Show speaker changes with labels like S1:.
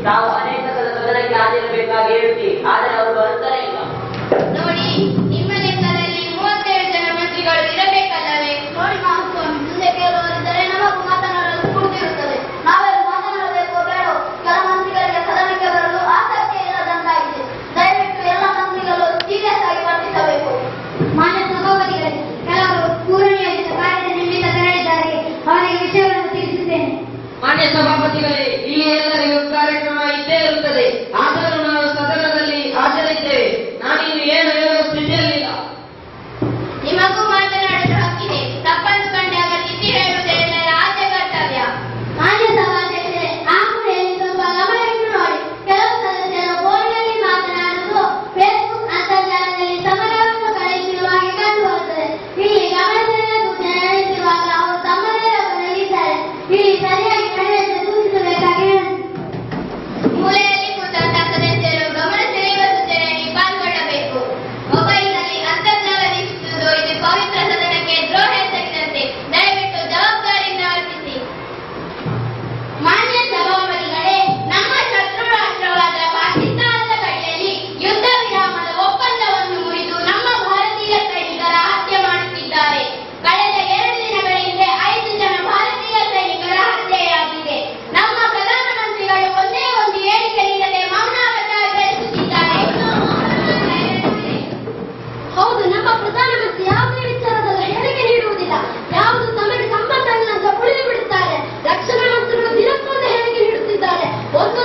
S1: ತಾವು ಅನೇಕ ಸಲ ಸದನಕ್ಕೆ ಹಾಜರಿರಬೇಕಾಗಿ ಹೇಳ್ತೀವಿ, ಆದರೆ ಅವರು ಬರ್ತಾರೆ ಇಲ್ಲ.
S2: ನೋಡಿ, ನಿಮ್ಮ ಲೆಕ್ಕದಲ್ಲಿ 37 ಜನ ಮಂತ್ರಿಗಳು ಇರಬೇಕಲ್ಲವೇ?
S3: ನೋಡಿ ಮಹಾಸ್ವಾಮಿ, ಮುಂದೆ ಕೇಳುವವರಿದ್ದರೆ ನಮಗೂ ಮಾತನಾಡಲು ಕುಳಿತಿರುತ್ತದೆ. ನಾವೆಲ್ಲ ಮಾತನಾಡಬೇಕೋ ಬೇಡೋ? ಕೆಲ ಮಂತ್ರಿಗಳಿಗೆ ಸದನಕ್ಕೆ ಬರಲು ಆಸಕ್ತಿ ಇಲ್ಲದಂತಾಗಿದೆ. ದಯವಿಟ್ಟು ಎಲ್ಲ ಮಂತ್ರಿಗಳು ಸೀರಿಯಸ್ ಆಗಿ ವರ್ತಿಸಬೇಕು.
S4: ಮಾನ್ಯ ಸಭಾಪತಿಗಳೇ, ಕೆಲವರು ಪೂರ್ವನಿಯೋಜಿತ ಕಾರ್ಯದ ನಿಮಿತ್ತ ತೆರಳಿದ್ದಾರೆ. ಅವರಿಗೆ ವಿಷಯವನ್ನು ತಿಳಿಸಿದ್ದೇನೆ.
S5: ಮಾನ್ಯ ಸಭಾಪತಿಗಳೇ, ಇಲ್ಲಿ ಎಲ್ಲರಿಗೂ ಕಾರ್ಯಕ್ರಮ ಇದ್ದೇ ಇರುತ್ತದೆ. ಆದರೂ ನಾವು ಸದನದಲ್ಲಿ ಹಾಜರಿದ್ದೇವೆ. ನಾನಿನ್ನು ಏನು ಹೇಳುವ ಸ್ಥಿತಿಯಲ್ಲಿಲ್ಲ.
S2: ನಿಮಗೂ ಮಾತನಾಡಲು ಹಕ್ಕಿದೆ. ತಪ್ಪನ್ನು ಕಂಡಾಗ ತಿದ್ದಿ ಹೇಳುವುದೇ ಎಲ್ಲರ ಆದ್ಯ ಕರ್ತವ್ಯ.
S4: ಮಾನ್ಯ ಸಭಾಧ್ಯಕ್ಷರೇ, ಆ ಕುರಿಯಲ್ಲಿ ಸ್ವಲ್ಪ ಗಮನವಿಟ್ಟು ನೋಡಿ. ಕೆಲವು ಸದಸ್ಯರು ಫೋನ್ನಲ್ಲಿ ಮಾತನಾಡುವುದು ಫೇಸ್ಬುಕ್ ಅಂತರ್ಜಾಲದಲ್ಲಿ ಸಮಯವನ್ನು ಕಳೆಯುತ್ತಿರುವ ಹಾಗೆ ಕಂಡುಬರುತ್ತದೆ. ಇಲ್ಲಿ ಗಮನಸರಿಯಾದ ಸೂಚನೆ ನಡೆಸುವಾಗ ಅವರು ತಮ್ಮದೇ ಲೋಕದಲ್ಲಿದ್ದಾರೆ. ಇಲ್ಲಿ ಸರಿಯಾಗಿ ನಡೆಯುವಂತೆ ಸೂಚಿಸಬೇಕಾಗಿ
S2: ಮೂಲೆಯಲ್ಲಿ ಕೂತಂತ ಸದಸ್ಯರು ಗಮನ ಸೆಳೆಯುವ ಸೂಚನೆಯಲ್ಲಿ ಪಾಲ್ಗೊಳ್ಳಬೇಕು. ಮೊಬೈಲ್ನಲ್ಲಿ ಅಂತರ್ಜಾಲ ವೀಕ್ಷಿಸುವುದು ಇದು ಪವಿತ್ರ ಸದನಕ್ಕೆ ದ್ರೋಹ ಎಸಗಿದಂತೆ. ದಯವಿಟ್ಟು ಜವಾಬ್ದಾರಿಯಿಂದ ವರ್ತಿಸಿ.
S4: ಮಾನ್ಯ ಸಭಾಪತಿಗಳೇ, ನಮ್ಮ ಶತ್ರು ರಾಷ್ಟ್ರವಾದ ಪಾಕಿಸ್ತಾನದ ಗಡಿಯಲ್ಲಿ ಯುದ್ಧ ವಿರಾಮದ ಒಪ್ಪಂದವನ್ನು ಮುರಿದು ನಮ್ಮ ಭಾರತೀಯ ಸೈನಿಕರ ಹತ್ಯೆ ಮಾಡುತ್ತಿದ್ದಾರೆ. ಕಳೆದ 2 ದಿನಗಳ ಹಿಂದೆ 5 ಜನ ಭಾರತೀಯ ಸೈನಿಕರ ಹತ್ಯೆಯಾಗಿದೆ. ನಮ್ಮ ಪ್ರಧಾನಮಂತ್ರಿಗಳು ಒಂದೇ ಒಂದು ಹೇಳಿಕೆ ನೀಡದೆ ಮೌನಾವಟ ಬೆಳೆಸುತ್ತಿದ್ದಾರೆ. ಹೌದು, ನಮ್ಮ ಪ್ರಧಾನಮಂತ್ರಿ ಯಾವುದೇ ವಿಚಾರದಲ್ಲಿ ಹೇಳಿಕೆ ನೀಡುವುದಿಲ್ಲ. ಯಾವುದು ತಮಗೆ ಸಂಬಂಧ ಇಲ್ಲ ಅಂತ ಉಳಿದು ಬಿಡುತ್ತಾರೆ. ರಕ್ಷಣಾ ಮಂತ್ರಿಗಳು ದಿನಕ್ಕೊಂದು ಹೇಳಿಕೆ ನೀಡುತ್ತಿದ್ದಾರೆ. ಒಂದು